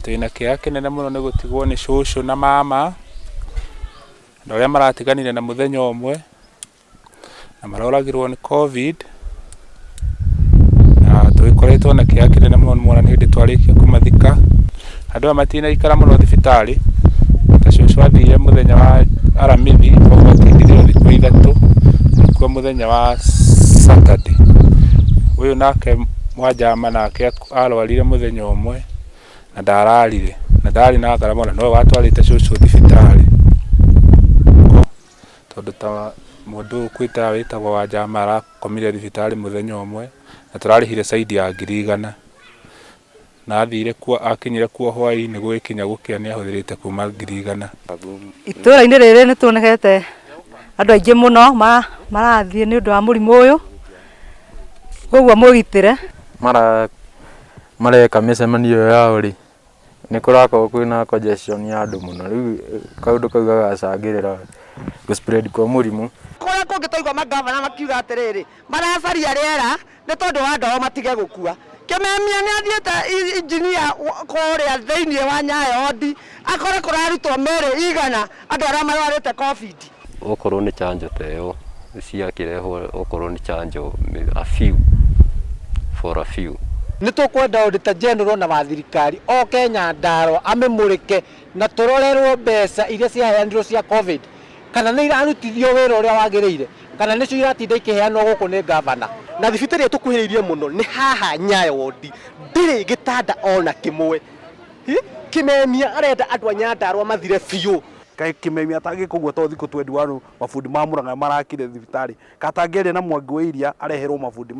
twina kĩeha kĩnene mũno nĩ gũtigwo nĩ cũcũ na mama na arĩa maratiganire na mũthenya ũmwe na maroragirwo nĩ COVID, na tũgĩkoretwo na kĩeha kĩnene mũno nĩ mwana hĩndĩ twarĩkia kũmathika. Andũ aya matinaikara mũno thibitarĩ, ta cũcũ athire mũthenya wa aramithi, koguo atindirio thikũ ithatũ, agĩkua mũthenya wa Saturday. Ũyũ nake Mwajama nake arwarire mũthenya ũmwe na ndararire na ndarĩ na ngarama na no watwarĩte cũcũ thibitarĩ, tondũ ta mũndũ ũkwĩta wĩtagwo Wanjama arakomire thibitarĩ mũthenya ũmwe na tũrarĩhire caidi ya 100,000 na athire kuo, akinyire kuo hwaĩ-inĩ gũgĩkinya gũkĩa nĩ ahũthĩrĩte kuma 100,000. Itũra-inĩ rĩrĩ nĩ tuonekete andũ aingĩ mũno marathiĩ nĩ ũndũ wa mũrimũ ũyũ, koguo mũgitĩre mareka mĩcemanio ya ũrĩ nĩ kũrakorwo kwĩna congestion ya andũ mũno, rĩu kaũndũ kau gagacangĩrĩra gũ spread kwa mũrimũ. Kũrĩa kũngĩ twaigua magavana makiuga atĩrĩrĩ maracaria rĩera nĩ tondũ wa ndoro matige gũkua. Kĩmemia nĩ athiĩte engineer kũrĩa thĩinĩ wa Nyayo Ward akore kũrarutwo mĩĩrĩ 100 andũ arĩa marwarĩte COVID. Okorwo nĩ chanjo ta ĩyo ciakĩrehwo, okorwo nĩ chanjo for a few. Nĩ tũkwenda Auditor General na wa thirikari o Kenya Ndaro amemũrĩke na tũrorerwo mbeca iria ciaheanirwo cia COVID kana nĩ irarutithio wĩra ũrĩa wagĩrĩire kana nĩcio iratinda ikĩheanwo gũkũ nĩ gavana. Na thibitarĩ tũkuhĩrĩirie mũno nĩ haha Nyayo Ward, ndĩrĩ gĩtanda ona kĩmwe. Kĩmemia arenda andũ a Nyandarua mathire biũ. Kaĩ Kĩmemia atangĩkũgua to thikũ 21 mabundi ma Mũrang'a marakire thibitarĩ, katangĩaria na Mwangi wa Iria areherwo mabundi